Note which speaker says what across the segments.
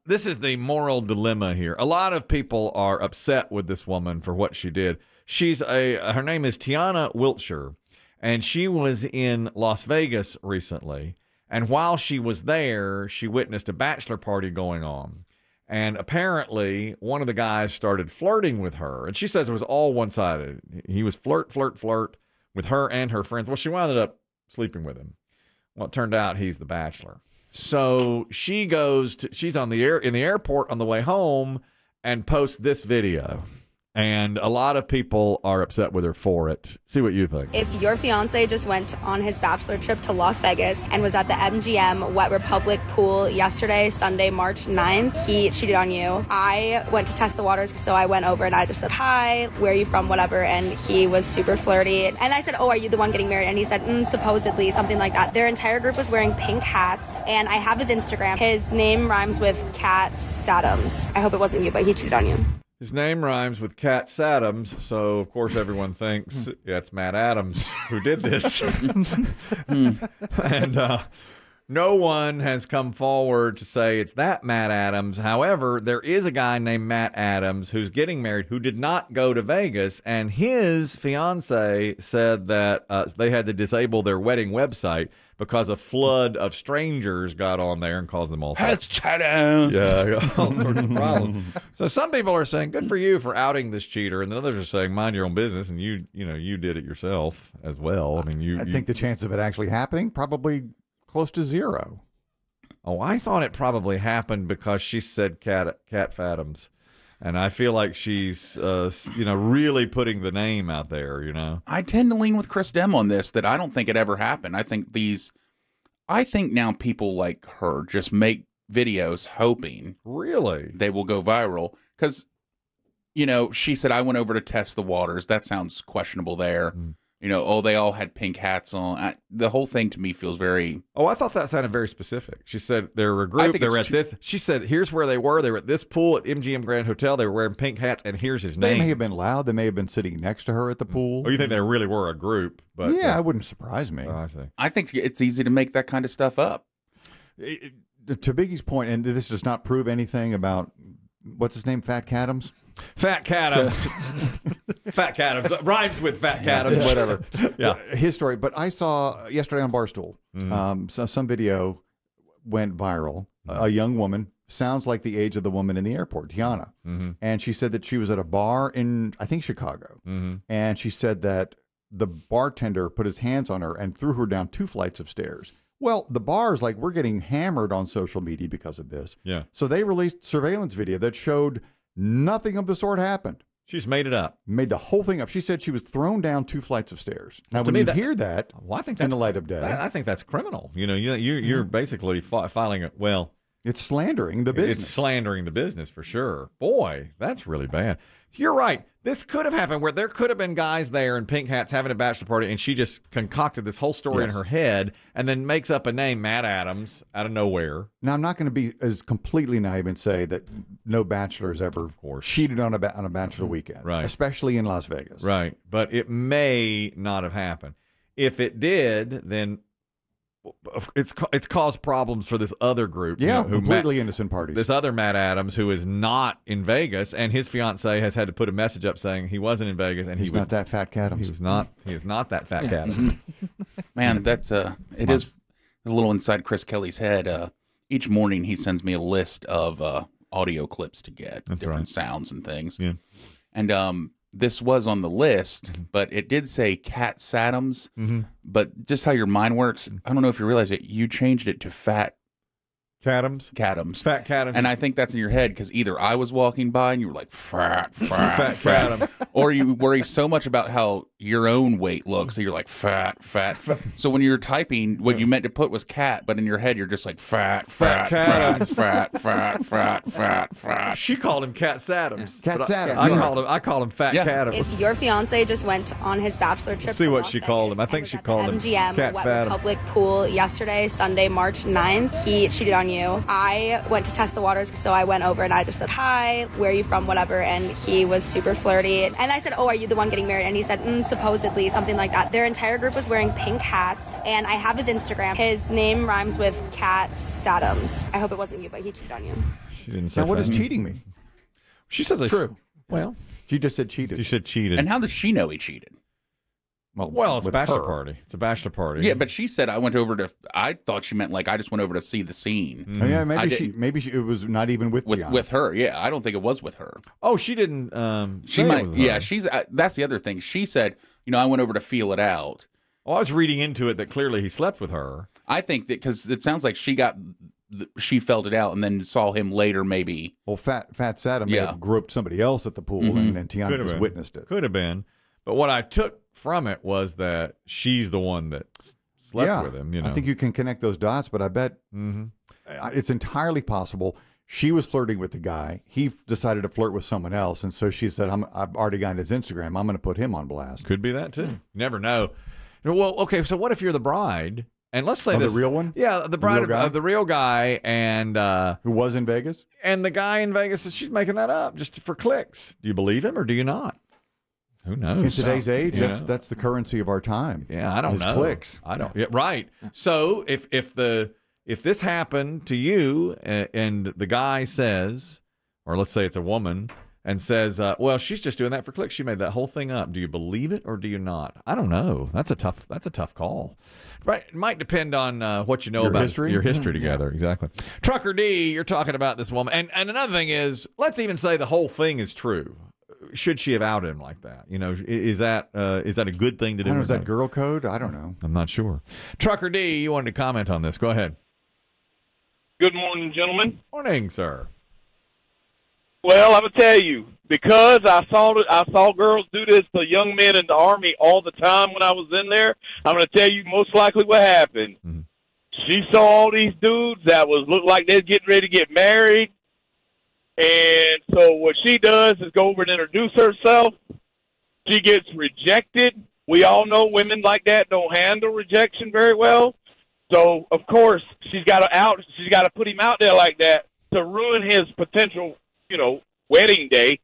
Speaker 1: this is the moral dilemma here. A lot of people are upset with this woman for what she did. Her name is Tiana Wiltshire, and she was in Las Vegas recently. And while she was there, she witnessed a bachelor party going on. And apparently, one of the guys started flirting with her. And she says it was all one-sided. He was flirt with her and her friends. Well, she wound up sleeping with him. Well, it turned out he's the bachelor. So she's in the airport on the way home and posts this video. And a lot of people are upset with her for it. See what you think.
Speaker 2: If your fiancé just went on his bachelor trip to Las Vegas and was at the MGM Wet Republic pool yesterday, Sunday, March 9th, he cheated on you. I went to test the waters, so I went over and I just said, hi, where are you from, whatever, and he was super flirty. And I said, oh, are you the one getting married? And he said, supposedly, something like that. Their entire group was wearing pink hats, and I have his Instagram. His name rhymes with Cat Saddams. I hope it wasn't you, but he cheated on you.
Speaker 1: His name rhymes with Cat Saddams, so of course everyone thinks it's Matt Adams who did this. And no one has come forward to say it's that Matt Adams. However, there is a guy named Matt Adams who's getting married who did not go to Vegas, and his fiance said that they had to disable their wedding website because a flood of strangers got on there and caused them all sorts. Yeah, all sorts of problems. So some people are saying, good for you for outing this cheater, and the others are saying, mind your own business, and you did it yourself as well. I mean, I
Speaker 3: think the chance of it actually happening probably close to zero.
Speaker 1: Oh, I thought it probably happened because she said Cat Faddams. And I feel like she's, really putting the name out there,
Speaker 4: I tend to lean with Chris Demm on this, that I don't think it ever happened. I think now people like her just make videos hoping
Speaker 1: really they
Speaker 4: will go viral. Because, she said, I went over to test the waters. That sounds questionable there. They all had pink hats on. The whole thing to me feels very...
Speaker 1: Oh, I thought that sounded very specific. She said they were a group. They were at this... She said, here's where they were. They were at this pool at MGM Grand Hotel. They were wearing pink hats, and here's his name.
Speaker 3: They may have been loud. They may have been sitting next to her at the pool.
Speaker 1: Oh, you think they really were a group? But
Speaker 3: yeah, it wouldn't surprise me.
Speaker 1: Oh, I see.
Speaker 4: I think it's easy to make that kind of stuff up.
Speaker 3: To Biggie's point, and this does not prove anything about... What's his name? Fat Cadams?
Speaker 1: Fat Cadams. Fat Cadams. Rhymes with Fat Cadams.
Speaker 3: Whatever.
Speaker 1: Yeah.
Speaker 3: His story. But I saw yesterday on Barstool, some video went viral. A young woman, sounds like the age of the woman in the airport, Tiana. And she said that she was at a bar in, I think, Chicago. And she said that the bartender put his hands on her and threw her down 2 flights of stairs. Well, the bar's like, we're getting hammered on social media because of this.
Speaker 1: Yeah.
Speaker 3: So they released surveillance video that showed nothing of the sort happened.
Speaker 1: She's made it up.
Speaker 3: Made the whole thing up. She said she was thrown down 2 flights of stairs. Now, when you hear that,
Speaker 1: I think
Speaker 3: in the light of day,
Speaker 1: I think that's criminal. You're basically filing it. Well,
Speaker 3: it's slandering the business.
Speaker 1: It's slandering the business for sure. Boy, that's really bad. You're right. This could have happened where there could have been guys there in pink hats having a bachelor party, and she just concocted this whole story in her head and then makes up a name, Matt Adams, out of nowhere.
Speaker 3: Now, I'm not going to be as completely naive and say that no bachelor's ever cheated on a bachelor weekend,
Speaker 1: right?
Speaker 3: Especially in Las Vegas.
Speaker 1: Right. But it may not have happened. If it did, then it's caused problems for this other group.
Speaker 3: Yeah, completely innocent parties.
Speaker 1: This other Matt Adams, who is not in Vegas, and his fiance has had to put a message up saying he wasn't in Vegas, and
Speaker 3: he's not that Fat Cadams.
Speaker 1: He is not that Fat Cadams.
Speaker 4: Man, that's it is a little inside Chris Kelly's head. Each morning he sends me a list of audio clips to get different sounds and things.
Speaker 1: Yeah,
Speaker 4: and this was on the list, but it did say Cat Saddams. But just how your mind works, I don't know if you realize it, you changed it to Fat
Speaker 1: Cadams. Fat Cadams.
Speaker 4: And I think that's in your head because either I was walking by and you were like, fat
Speaker 1: Cadams.
Speaker 4: Or you worry so much about how your own weight looks that you're like, fat. So when you're typing, what you meant to put was cat, but in your head you're just like, fat.
Speaker 1: She called him Cat Saddams.
Speaker 3: Cat Saddams.
Speaker 1: I called him Fat Cadams.
Speaker 2: If your fiance just went on his bachelor trip
Speaker 1: see what she called him. I think she called him
Speaker 2: MGM
Speaker 1: Cat
Speaker 2: Wet
Speaker 1: Faddams.
Speaker 2: Republic pool yesterday, Sunday, March 9th. He cheated on you. I went to test the waters, so I went over and I just said, hi, where are you from, whatever, and he was super flirty. And I said, oh, are you the one getting married? And he said, supposedly, something like that. Their entire group was wearing pink hats, and I have his Instagram. His name rhymes with Cat Saddams. I hope it wasn't you, but he cheated on you.
Speaker 1: She didn't say
Speaker 3: Now, what
Speaker 1: fat.
Speaker 3: does cheating mean?
Speaker 1: She says
Speaker 5: True.
Speaker 1: Well,
Speaker 3: She just said cheated.
Speaker 1: she said cheated.
Speaker 4: And how does she know he cheated?
Speaker 1: Well, it's a
Speaker 3: with
Speaker 1: bachelor
Speaker 3: her.
Speaker 1: party. It's a bachelor party.
Speaker 4: Yeah, but she said I went over to. I thought she meant like I just went over to see the scene
Speaker 3: Oh, yeah,
Speaker 4: didn't-
Speaker 3: maybe it was not even with Tiana.
Speaker 4: with her. Yeah, I don't think it was with her.
Speaker 1: Oh, she didn't.
Speaker 4: She
Speaker 1: say it
Speaker 4: might.
Speaker 1: was her.
Speaker 4: Yeah, she's. That's the other thing. She said, I went over to feel it out.
Speaker 1: Oh, I was reading into it that clearly he slept with her.
Speaker 4: I think that because it sounds like she felt it out and then saw him later. Maybe.
Speaker 3: Well, Fat Saddam may
Speaker 4: Yeah.
Speaker 3: have groped somebody else at the pool,
Speaker 4: Mm-hmm.
Speaker 3: and Tiana
Speaker 1: Could have
Speaker 3: just
Speaker 1: been.
Speaker 3: witnessed it.
Speaker 1: Could have been. But what I took from it was that she's the one that slept with him.
Speaker 3: I think you can connect those dots, but I bet it's entirely possible she was flirting with the guy. He decided to flirt with someone else, and so she said, I've already got his Instagram. I'm going to put him on blast.
Speaker 1: Could be that too. You never know. Well, okay. So what if you're the bride? And let's say
Speaker 3: Oh,
Speaker 1: this
Speaker 3: the real one?
Speaker 1: Yeah, the bride
Speaker 3: real guy?
Speaker 1: of the real guy, and
Speaker 3: Who was in Vegas?
Speaker 1: the guy in Vegas says she's making that up just for clicks. Do you believe him or do you not? Who knows?
Speaker 3: In today's age,
Speaker 1: You
Speaker 3: that's
Speaker 1: know?
Speaker 3: the currency of our time.
Speaker 1: Yeah, I don't
Speaker 3: is
Speaker 1: know.
Speaker 3: clicks.
Speaker 1: I don't. Yeah, right. So if this happened to you and the guy says, or let's say it's a woman, and says, well, she's just doing that for clicks. She made that whole thing up. Do you believe it or do you not? I don't know. That's a tough call. Right. It might depend on what you know
Speaker 3: Your
Speaker 1: about
Speaker 3: history?
Speaker 1: your history together. Exactly. Trucker D, you're talking about this woman. And another thing is, let's even say the whole thing is true. Should she have outed him like that? Is that a good thing to do?
Speaker 3: I don't know,
Speaker 1: or
Speaker 3: is that
Speaker 1: not?
Speaker 3: girl code? I don't know.
Speaker 1: I'm not sure. Trucker D, you wanted to comment on this. Go ahead.
Speaker 6: Good morning, gentlemen.
Speaker 1: Morning, sir.
Speaker 6: Well, I'm gonna tell you, because I saw girls do this to young men in the Army all the time when I was in there. I'm gonna tell you most likely what happened.
Speaker 1: Mm-hmm.
Speaker 6: She saw all these dudes that looked like they're getting ready to get married, and so what she does is go over and introduce herself. She gets rejected. We all know women like that don't handle rejection very well. So of course she's got to put him out there like that to ruin his potential, wedding day,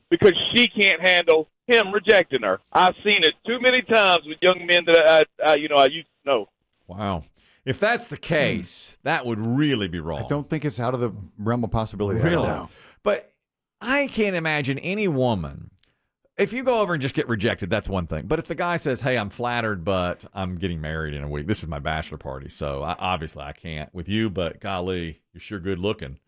Speaker 6: because she can't handle him rejecting her. I've seen it too many times with young men that I used to know.
Speaker 1: Wow. If that's the case, that would really be wrong.
Speaker 3: I don't think it's out of the realm of possibility. at
Speaker 1: Really?
Speaker 3: all.
Speaker 1: But I can't imagine any woman. If you go over and just get rejected, that's one thing. But if the guy says, hey, I'm flattered, but I'm getting married in a week. This is my bachelor party, so obviously I can't with you, but golly, you're sure good looking.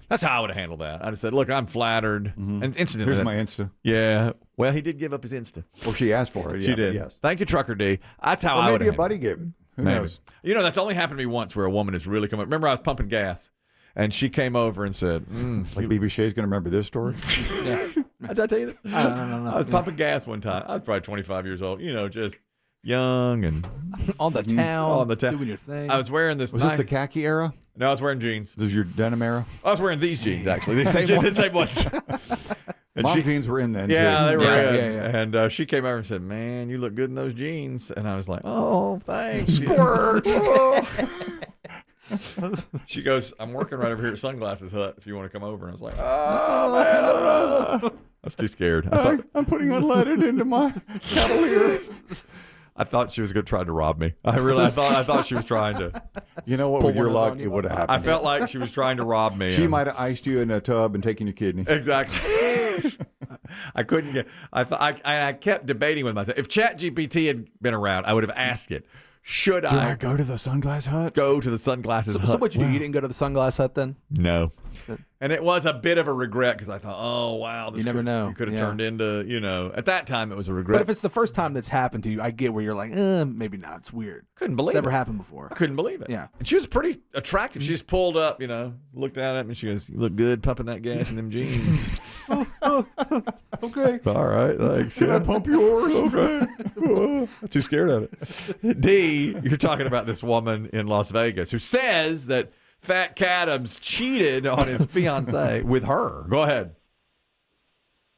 Speaker 1: That's how I would have handled that. I'd have said, look, I'm flattered. And instantly,
Speaker 3: Here's my Insta.
Speaker 1: Yeah. Well, he did give up his Insta.
Speaker 3: Or she asked for it.
Speaker 1: She
Speaker 3: Yeah,
Speaker 1: did.
Speaker 3: Yes.
Speaker 1: Thank you, Trucker D. That's how
Speaker 3: Or
Speaker 1: I would
Speaker 3: maybe
Speaker 1: have
Speaker 3: a buddy gave it. Who
Speaker 1: Maybe.
Speaker 3: knows?
Speaker 1: That's only happened to me once where a woman has really come up. Remember, I was pumping gas, and she came over and said,
Speaker 3: Like BB Shea's going to remember this story?
Speaker 1: Did I tell you that?
Speaker 5: I don't know.
Speaker 1: I was pumping gas one time. I was probably 25 years old, just young and
Speaker 5: On the town.
Speaker 1: on the town.
Speaker 5: Doing your thing.
Speaker 1: I was wearing this.
Speaker 3: Was this the khaki era?
Speaker 1: No, I was wearing jeans.
Speaker 3: This is your denim era?
Speaker 1: I was wearing these jeans, actually. The same ones. And
Speaker 3: Mom
Speaker 1: she-
Speaker 3: jeans were in then,
Speaker 1: Yeah,
Speaker 3: too.
Speaker 1: they were
Speaker 5: Yeah,
Speaker 1: good.
Speaker 5: yeah.
Speaker 1: And she came over and said, man, you look good in those jeans. And I was like, oh, thanks.
Speaker 5: Squirt.
Speaker 1: She goes, I'm working right over here at Sunglasses Hut if you want to come over. And I was like, oh, man, I don't know. I was too scared.
Speaker 3: I'm putting unleaded into my Cavalier.
Speaker 1: I thought she was going to try to rob me. I thought she was trying to.
Speaker 3: You know what?
Speaker 5: Pull
Speaker 3: With your
Speaker 5: one
Speaker 3: luck,
Speaker 5: on
Speaker 3: it
Speaker 5: you.
Speaker 3: would have
Speaker 1: I
Speaker 3: happened.
Speaker 1: felt like she was trying to rob me.
Speaker 3: She
Speaker 1: and-
Speaker 3: might have iced you in a tub and taken your kidney.
Speaker 1: Exactly. I couldn't get. I kept debating with myself. If ChatGPT had been around, I would have asked it. Should
Speaker 3: Do
Speaker 1: I
Speaker 3: I go to the Sunglass Hut?
Speaker 1: go to the Sunglasses
Speaker 5: So
Speaker 1: Hut?
Speaker 5: what'd you do? You didn't go to the Sunglass Hut then?
Speaker 1: No. And it was a bit of a regret because I thought, oh wow, this
Speaker 5: You never know.
Speaker 1: It could have
Speaker 5: Yeah.
Speaker 1: turned into, at that time it was a regret.
Speaker 5: But if it's the first time that's happened to you, I get where you're like, maybe not. It's weird.
Speaker 1: couldn't
Speaker 5: It's
Speaker 1: believe
Speaker 5: never
Speaker 1: it.
Speaker 5: happened before.
Speaker 1: I couldn't believe it.
Speaker 5: Yeah.
Speaker 1: And she was pretty attractive. She just pulled up, looked at me. She goes, you look good pumping that gas in them jeans.
Speaker 5: Okay.
Speaker 1: All right, thanks. Can I pump yours? Okay. I'm too scared of it. D, you're talking about this woman in Las Vegas who says that Fat Cadams cheated on his fiancée with her. Go ahead.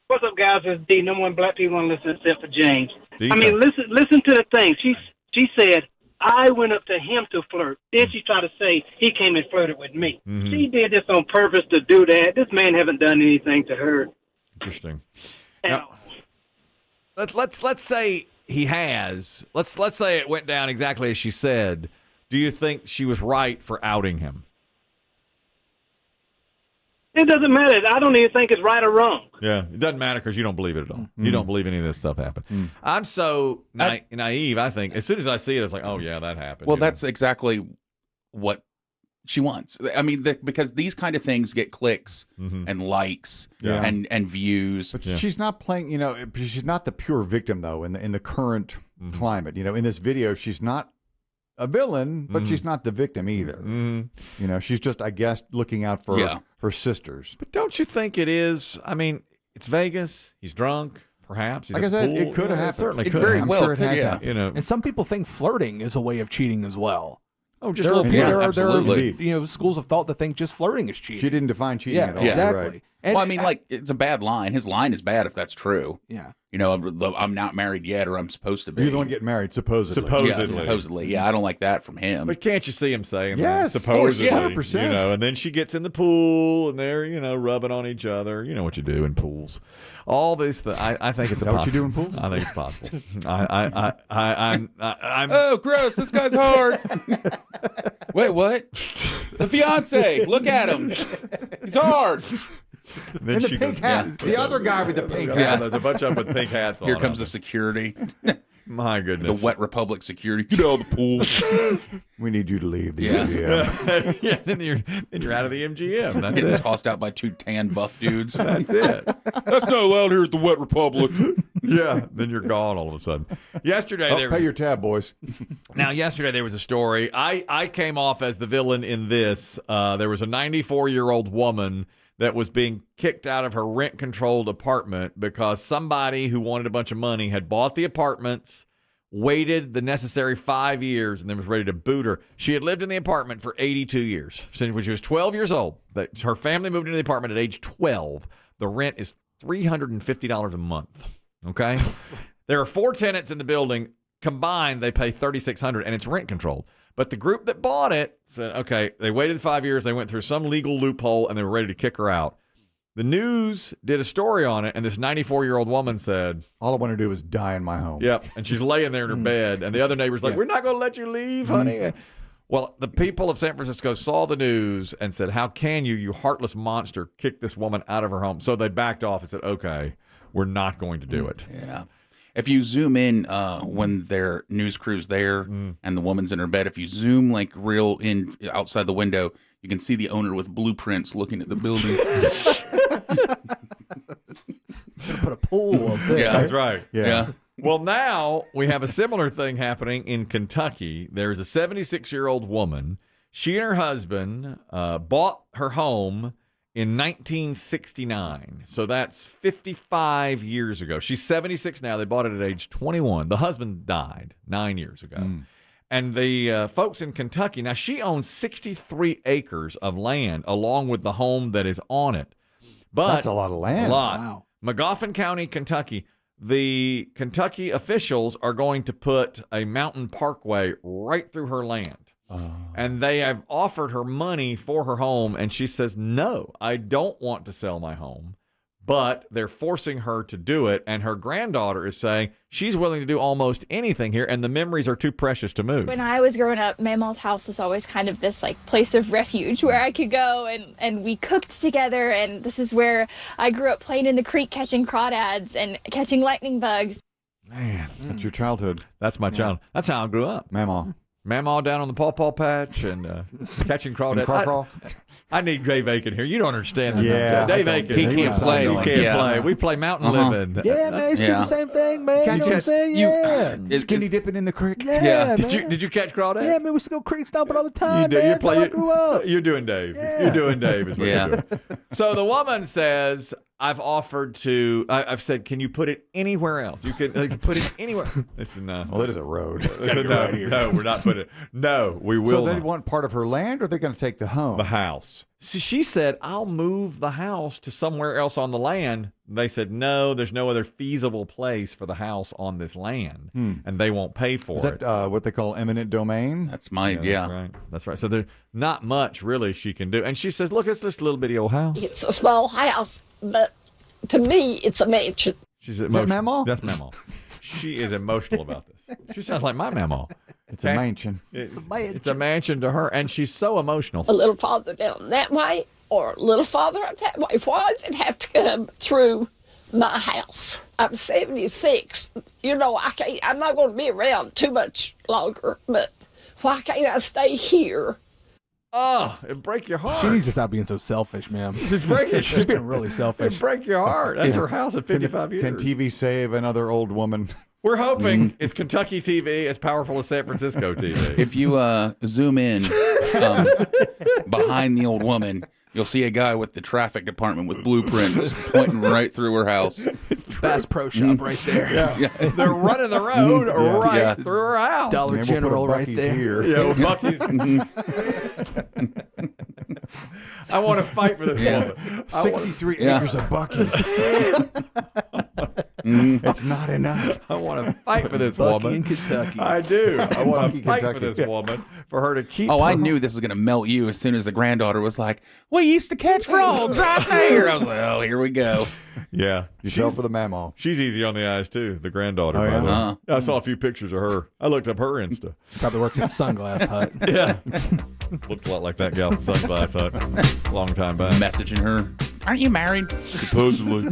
Speaker 7: What's up, guys? It's D. No one black people want to listen except for James.
Speaker 1: D,
Speaker 7: I mean, listen to the thing. She said, I went up to him to flirt. Then she tried to say he came and flirted with me.
Speaker 1: Mm-hmm.
Speaker 7: She did this on purpose to do that. This man haven't done anything to her.
Speaker 1: Interesting.
Speaker 7: at
Speaker 1: Now-
Speaker 7: all.
Speaker 1: Let's say he has. Let's say it went down exactly as she said. Do you think she was right for outing him?
Speaker 7: It doesn't matter. I don't even think it's right or wrong.
Speaker 1: Yeah, it doesn't matter because you don't believe it at all. You don't believe any of this stuff happened. I'm so naive, I think. As soon as I see it, it's like, oh, yeah, that happened.
Speaker 4: Well, that's exactly what she wants. I mean, because these kind of things get clicks and likes and views.
Speaker 3: But she's not playing, she's not the pure victim, though, in the current climate. In this video, she's not a villain, but she's not the victim either. She's just, I guess, looking out for her sisters.
Speaker 1: But don't you think it is? I mean, it's Vegas. He's drunk, perhaps. He's
Speaker 3: like I said, it could have happened.
Speaker 1: It certainly
Speaker 3: It
Speaker 1: could.
Speaker 4: very
Speaker 3: I'm
Speaker 4: well
Speaker 3: sure it
Speaker 4: could,
Speaker 3: has
Speaker 4: yeah.
Speaker 3: happened.
Speaker 5: And some people think flirting is a way of cheating as well.
Speaker 1: Oh, just
Speaker 5: There
Speaker 1: a
Speaker 5: are,
Speaker 1: little
Speaker 5: there
Speaker 1: bit.
Speaker 5: are,
Speaker 4: absolutely.
Speaker 5: schools of thought that think just flirting is cheating.
Speaker 3: She didn't define cheating
Speaker 5: Yeah,
Speaker 3: at all.
Speaker 5: exactly.
Speaker 3: Right.
Speaker 5: And
Speaker 4: Well, I mean, like, it's a bad line. His line is bad if that's true.
Speaker 5: yeah.
Speaker 4: I'm not married yet, or I'm supposed to be.
Speaker 3: You're the one getting married, supposedly.
Speaker 4: Yeah, supposedly. Yeah, I don't like that from him.
Speaker 1: But can't you see him saying
Speaker 3: Yes,
Speaker 1: that?
Speaker 3: of course,
Speaker 1: Supposedly,
Speaker 3: 100%.
Speaker 1: and then she gets in the pool, and they're, rubbing on each other. You know what you do in pools. All these things. I think it's
Speaker 3: Is that what you do in pools?
Speaker 1: I think it's possible. I'm.
Speaker 4: Oh, gross! This guy's hard. Wait, what? The fiance. Look at him. He's hard.
Speaker 1: Then
Speaker 3: And the
Speaker 1: she
Speaker 3: pink
Speaker 1: goes,
Speaker 3: hat. The other guy with the pink
Speaker 1: Yeah,
Speaker 3: hat.
Speaker 1: there's a bunch of them with pink hats on.
Speaker 4: Here comes the
Speaker 1: them.
Speaker 4: security.
Speaker 1: My
Speaker 4: The
Speaker 1: goodness.
Speaker 4: Wet Republic security. Get out of the pool.
Speaker 3: We need you to leave the
Speaker 4: Yeah.
Speaker 3: MGM.
Speaker 1: Yeah, then you're out of the MGM. That's
Speaker 4: Getting
Speaker 1: it.
Speaker 4: tossed out by two tan buff dudes.
Speaker 1: That's it.
Speaker 4: That's not allowed here at the Wet Republic.
Speaker 1: Yeah, then you're gone all of a sudden. Yesterday there
Speaker 3: Pay
Speaker 1: was,
Speaker 3: your tab, boys.
Speaker 1: yesterday there was a story. I came off as the villain in this. There was a 94-year-old woman that was being kicked out of her rent-controlled apartment because somebody who wanted a bunch of money had bought the apartments, waited the necessary 5 years, and then was ready to boot her. She had lived in the apartment for 82 years. Since when she was 12 years old. Her family moved into the apartment at age 12. The rent is $350 a month. Okay? There are 4 tenants in the building. Combined, they pay $3,600, and it's rent-controlled. But the group that bought it said, okay, they waited 5 years, they went through some legal loophole, and they were ready to kick her out. The news did a story on it, and this 94-year-old woman said,
Speaker 3: All I want to do is die in my home.
Speaker 1: yep, and she's laying there in her bed, and the other neighbor's like, we're not going to let you leave, honey. Well, the people of San Francisco saw the news and said, how can you heartless monster, kick this woman out of her home? So they backed off and said, okay, we're not going to do it.
Speaker 4: Yeah. If you zoom in when their news crew's there and the woman's in her bed, if you zoom like real in outside the window, you can see the owner with blueprints looking at the building.
Speaker 5: Put a pool up there.
Speaker 4: Yeah.
Speaker 1: That's right.
Speaker 4: Yeah.
Speaker 1: Well, now we have a similar thing happening in Kentucky. There's a 76-year-old woman. She and her husband bought her home in 1969. So that's 55 years ago. She's 76 now. They bought it at age 21. The husband died 9 years ago. And the folks in Kentucky, now she owns 63 acres of land along with the home that is on it. But
Speaker 3: That's a lot of land.
Speaker 1: A lot.
Speaker 5: Wow.
Speaker 1: Magoffin County, Kentucky. The Kentucky officials are going to put a mountain parkway right through her land. And they have offered her money for her home, and she says, no, I don't want to sell my home. But they're forcing her to do it, and her granddaughter is saying she's willing to do almost anything here, and the memories are too precious to move.
Speaker 8: When I was growing up, Mamaw's house was always kind of this like place of refuge where I could go and we cooked together, and this is where I grew up playing in the creek catching crawdads and catching lightning bugs.
Speaker 1: Man,
Speaker 3: That's your childhood.
Speaker 1: that's my child. That's how I grew up.
Speaker 3: Mamaw.
Speaker 1: Mamaw down on the pawpaw patch and catching crawdads.
Speaker 3: Craw.
Speaker 1: I need Dave Aiken here. You don't understand that.
Speaker 3: Yeah,
Speaker 1: Dave
Speaker 3: I
Speaker 1: Aiken.
Speaker 3: don't-
Speaker 4: He can't play.
Speaker 1: You can't
Speaker 4: Yeah.
Speaker 1: play. We play mountain living.
Speaker 5: Yeah, man, you do
Speaker 4: Yeah.
Speaker 5: the same thing, man.
Speaker 3: Can't
Speaker 5: You know what I'm saying?
Speaker 4: you-
Speaker 5: Yeah.
Speaker 3: Skinny dipping in the creek.
Speaker 5: Yeah,
Speaker 4: Yeah.
Speaker 5: man.
Speaker 1: Did you catch crawdads?
Speaker 5: Yeah, man, we used to go creek stomping all the time,
Speaker 1: do.
Speaker 5: man.
Speaker 1: You
Speaker 5: That's how I grew up.
Speaker 1: You're doing Dave.
Speaker 5: Yeah.
Speaker 1: You're doing Dave is what
Speaker 4: Yeah.
Speaker 1: you're doing. So the woman says, I've offered to, I've said, can you put it anywhere else? You can put it anywhere. Listen, no.
Speaker 3: Well, it is a road.
Speaker 1: No, we're not putting it. No, we will
Speaker 3: So they
Speaker 1: not.
Speaker 3: want part of her land, or are they going to take the home?
Speaker 1: The house. So she said, I'll move the house to somewhere else on the land. They said, no, there's no other feasible place for the house on this land, and they won't pay for
Speaker 3: Is
Speaker 1: it.
Speaker 3: that what they call eminent domain?
Speaker 4: That's my,
Speaker 1: That's right. That's right. So there's not much really she can do. And she says, look, it's this little bitty old house.
Speaker 9: It's a small house, but to me, it's a mansion.
Speaker 1: She's
Speaker 3: that
Speaker 1: emotional.
Speaker 3: Mamaw?
Speaker 1: That's Mamaw. She is emotional about this. She sounds like my Mamaw.
Speaker 3: It's a mansion.
Speaker 1: It's a mansion to her, and she's so emotional.
Speaker 9: A little farther down that way, or a little farther up that way. Why does it have to come through my house? I'm 76. You know, I'm not going to be around too much longer, but why can't I stay here?
Speaker 1: Oh, it break your heart.
Speaker 5: She needs to stop being so selfish, man.
Speaker 1: Just break it.
Speaker 5: She's being really selfish.
Speaker 1: It break your heart. That's her house at 55 years.
Speaker 3: Can TV save another old woman?
Speaker 1: We're hoping is Kentucky TV as powerful as San Francisco TV.
Speaker 4: If you zoom in behind the old woman, you'll see a guy with the traffic department with blueprints pointing right through her house.
Speaker 5: Bass Pro Shop right there.
Speaker 1: Yeah. They're running the road right through her house.
Speaker 5: Dollar
Speaker 3: Maybe
Speaker 5: General
Speaker 3: we'll put a
Speaker 5: right
Speaker 3: Buc-ee's
Speaker 5: there.
Speaker 3: Here.
Speaker 1: Yeah, well, Bucky's. I want to fight for this woman.
Speaker 3: 63 acres of Buc-ee's. It's not enough.
Speaker 1: I want to fight for this
Speaker 5: Bucky
Speaker 1: woman.
Speaker 5: in Kentucky.
Speaker 1: I do. I want
Speaker 3: Bucky,
Speaker 1: to fight for
Speaker 3: Kentucky.
Speaker 1: this woman for her to keep.
Speaker 4: Oh, I knew this was going to melt you as soon as the granddaughter was like, "We used to catch frogs right there." I was like, "Oh, here we go."
Speaker 1: Yeah,
Speaker 3: You fell for the mamo.
Speaker 1: she's easy on the eyes too. The granddaughter.
Speaker 3: Oh,
Speaker 1: by
Speaker 3: yeah?
Speaker 1: the way.
Speaker 4: Uh-huh.
Speaker 1: I saw a few pictures of her. I looked up her Insta.
Speaker 5: Probably works at Sunglass Hut.
Speaker 1: Yeah, looks a lot like that gal from Sunglass Hut. Long time back.
Speaker 4: Messaging her, "Aren't you married?"
Speaker 1: Supposedly.